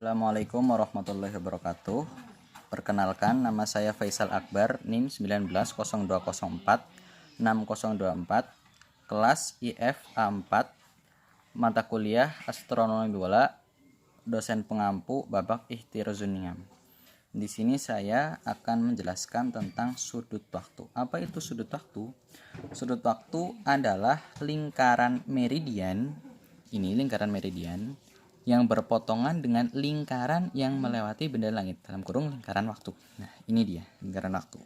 Assalamualaikum warahmatullahi wabarakatuh. Perkenalkan, nama saya Faisal Akbar, NIM 19.0204.6024, kelas IF A4, mata kuliah Astronomi Bola, dosen pengampu babak Ihtirozuniam. Di sini saya akan menjelaskan tentang sudut waktu. Apa itu sudut waktu? Sudut waktu adalah lingkaran meridian. Ini lingkaran meridian yang berpotongan dengan lingkaran yang melewati benda langit, dalam kurung lingkaran waktu. Nah, ini dia lingkaran waktu.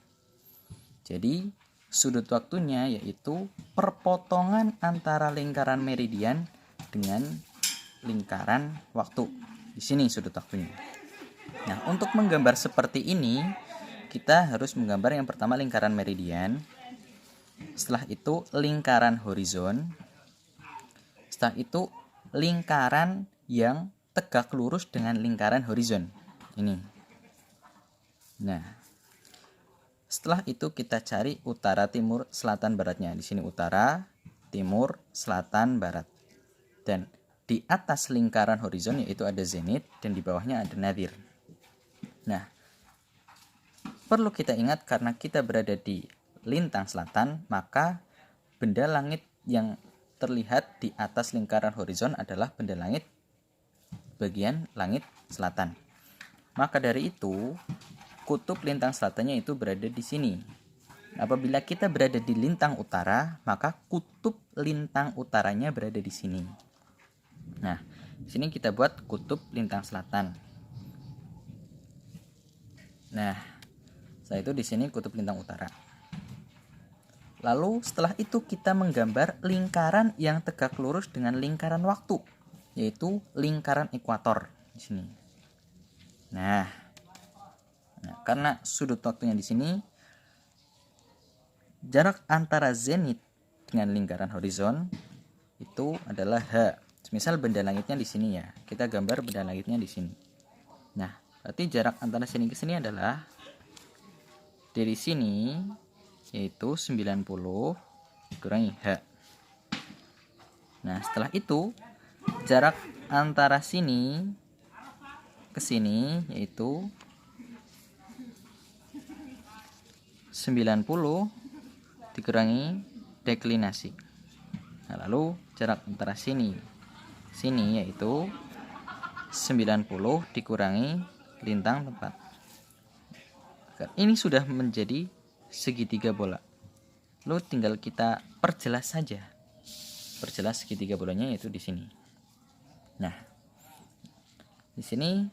Jadi, sudut waktunya yaitu perpotongan antara lingkaran meridian dengan lingkaran waktu. Di sini sudut waktunya. Nah, untuk menggambar seperti ini, kita harus menggambar yang pertama lingkaran meridian. Setelah itu lingkaran horizon. Setelah itu lingkaran yang tegak lurus dengan lingkaran horizon. Ini. Nah, setelah itu kita cari utara, timur, selatan, baratnya. Di sini utara, timur, selatan, barat. Dan di atas lingkaran horizon yaitu ada zenit dan di bawahnya ada nadir. Nah, perlu kita ingat karena kita berada di lintang selatan, maka benda langit yang terlihat di atas lingkaran horizon adalah benda langit bagian langit selatan. Maka dari itu, kutub lintang selatannya itu berada di sini. Apabila kita berada di lintang utara, maka kutub lintang utaranya berada di sini. Nah, di sini kita buat kutub lintang selatan. Nah, setelah itu di sini kutub lintang utara. Lalu setelah itu kita menggambar lingkaran yang tegak lurus dengan lingkaran waktu, yaitu lingkaran ekuator di sini. Nah, karena sudut waktunya di sini, jarak antara zenit dengan lingkaran horizon itu adalah H. Misal benda langitnya di sini ya, kita gambar benda langitnya di sini. Nah, berarti jarak antara sini ke sini adalah dari sini yaitu 90 dikurangi H. Nah, setelah itu jarak antara sini ke sini yaitu 90 dikurangi deklinasi. Nah, lalu jarak antara sini yaitu 90 dikurangi lintang tempat. Ini sudah menjadi segitiga bola. Lalu tinggal kita perjelas saja. Perjelas segitiga bolanya yaitu di sini. Nah, di sini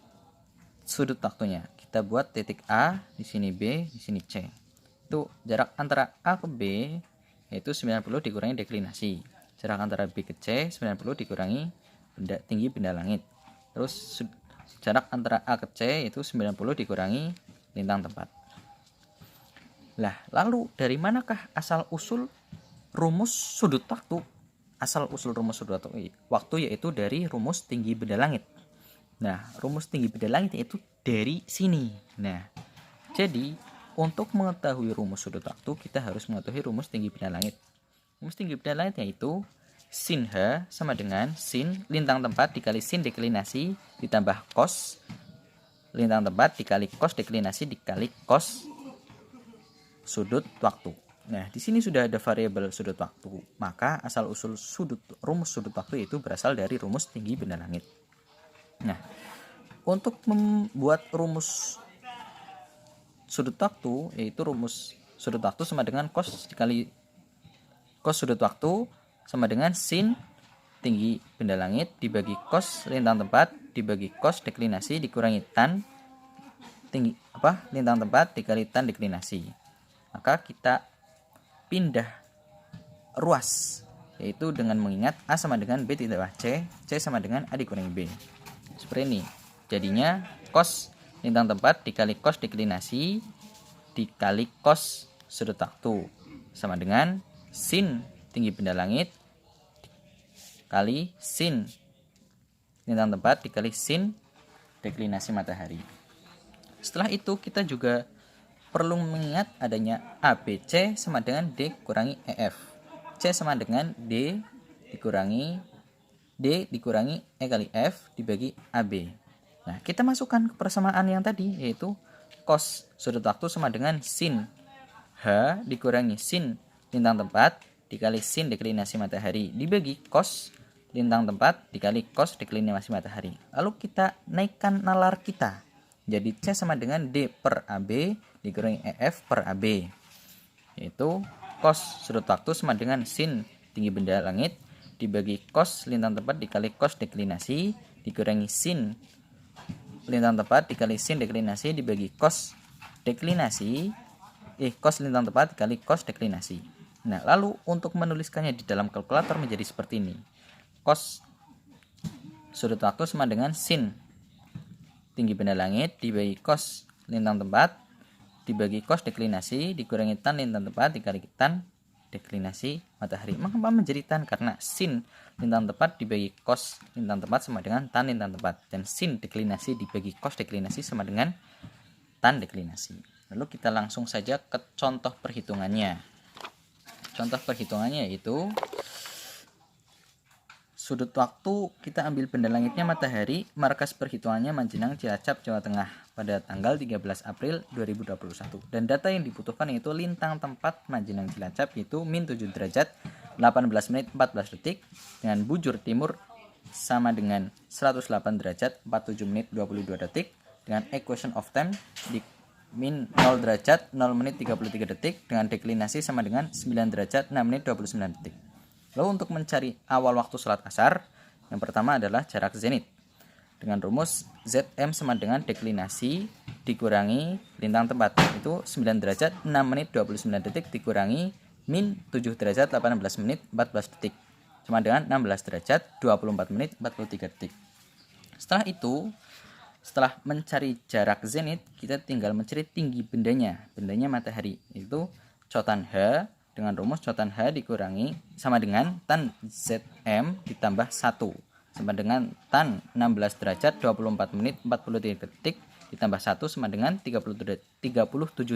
sudut waktunya kita buat titik A, di sini B, di sini C. Itu jarak antara A ke B yaitu 90 dikurangi deklinasi. Jarak antara B ke C 90 dikurangi tinggi benda langit. Terus jarak antara A ke C yaitu 90 dikurangi lintang tempat. Lah, lalu dari manakah asal usul rumus sudut waktu? Asal usul rumus sudut waktu yaitu dari rumus tinggi benda langit. Nah, rumus tinggi benda langit yaitu dari sini. Nah, jadi untuk mengetahui rumus sudut waktu kita harus mengetahui rumus tinggi benda langit. Rumus tinggi benda langit yaitu sin H sama dengan sin lintang tempat dikali sin deklinasi ditambah cos lintang tempat dikali cos deklinasi dikali cos sudut waktu. Nah, di sini sudah ada variabel sudut waktu, maka asal usul rumus sudut waktu itu berasal dari rumus tinggi benda langit. Nah, untuk membuat rumus sudut waktu, yaitu rumus sudut waktu sama dengan cos dikali cos sudut waktu sama dengan sin tinggi benda langit dibagi cos lintang tempat dibagi cos deklinasi dikurangi tan tinggi lintang tempat dikali tan deklinasi. Maka kita pindah ruas, yaitu dengan mengingat A sama dengan B ditambah C, C sama dengan A dikurangi B. Seperti ini. Jadinya cos lintang tempat dikali cos deklinasi dikali cos sudut waktu sama dengan sin tinggi benda langit kali sin lintang tempat dikali sin deklinasi matahari. Setelah itu kita juga perlu mengingat adanya ABC sama dengan D kurangi EF. C sama dengan D dikurangi E kali F dibagi AB. Nah, kita masukkan ke persamaan yang tadi, yaitu cos sudut waktu sama dengan sin H dikurangi sin lintang tempat dikali sin deklinasi matahari dibagi cos lintang tempat dikali cos deklinasi matahari. Lalu kita naikkan nalar kita. Jadi C sama dengan D per AB dikurangi EF per AB. Yaitu cos sudut waktu sama dengan sin tinggi benda langit dibagi cos lintang tempat dikali cos deklinasi dikurangi sin lintang tepat dikali sin deklinasi dibagi cos deklinasi cos lintang tepat dikali cos deklinasi. Nah, lalu untuk menuliskannya di dalam kalkulator menjadi seperti ini. Cos sudut waktu sama dengan sin tinggi benda langit dibagi cos lintang tempat dibagi cos deklinasi dikurangi tan lintang tempat dikali tan deklinasi matahari. Mengapa menjadi tan? Karena sin lintang tepat dibagi cos lintang tempat sama dengan tan lintang tempat, dan sin deklinasi dibagi cos deklinasi sama dengan tan deklinasi. Lalu kita langsung saja ke contoh perhitungannya. Contoh perhitungannya yaitu sudut waktu kita ambil benda langitnya matahari, markas perhitungannya Manjenang, Cilacap, Jawa Tengah pada tanggal 13 April 2021. Dan data yang dibutuhkan yaitu lintang tempat Manjenang Cilacap yaitu min 7 derajat 18 menit 14 detik dengan bujur timur sama dengan 108 derajat 47 menit 22 detik dengan equation of time di min 0 derajat 0 menit 33 detik dengan deklinasi sama dengan 9 derajat 6 menit 29 detik. Lalu untuk mencari awal waktu sholat asar, yang pertama adalah jarak zenit. Dengan rumus ZM sama dengan deklinasi dikurangi lintang tempat, itu 9 derajat 6 menit 29 detik dikurangi min 7 derajat 18 menit 14 detik, sama dengan 16 derajat 24 menit 43 detik. Setelah itu, setelah mencari jarak zenit, kita tinggal mencari tinggi bendanya matahari, yaitu cotan H. Dengan rumus cotan H dikurangi sama dengan tan ZM ditambah 1 sama dengan tan 16 derajat 24 menit 43 detik ditambah 1 sama dengan 37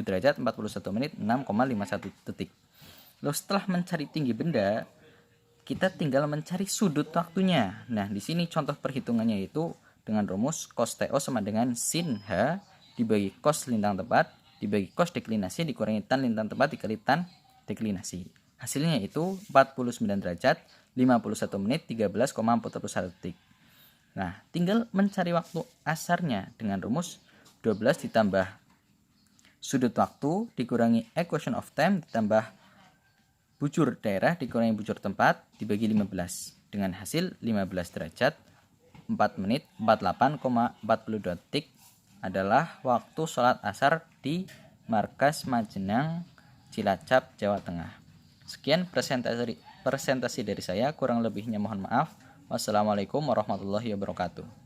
derajat 41 menit 6,51 detik. Lalu setelah mencari tinggi benda, kita tinggal mencari sudut waktunya. Nah, di sini contoh perhitungannya yaitu dengan rumus cos TO sama dengan sin H dibagi cos lintang tepat dibagi cos deklinasi dikurangi tan lintang tepat dikali tan deklinasi. Hasilnya itu 49 derajat 51 menit 13,41 detik. Nah, tinggal mencari waktu asarnya dengan rumus 12 ditambah sudut waktu dikurangi equation of time ditambah bujur daerah dikurangi bujur tempat dibagi 15 dengan hasil 15 derajat 4 menit 48,42 detik adalah waktu sholat asar di markas Manjenang, Cilacap, Jawa Tengah. Sekian presentasi dari saya, kurang lebihnya mohon maaf. Wassalamualaikum warahmatullahi wabarakatuh.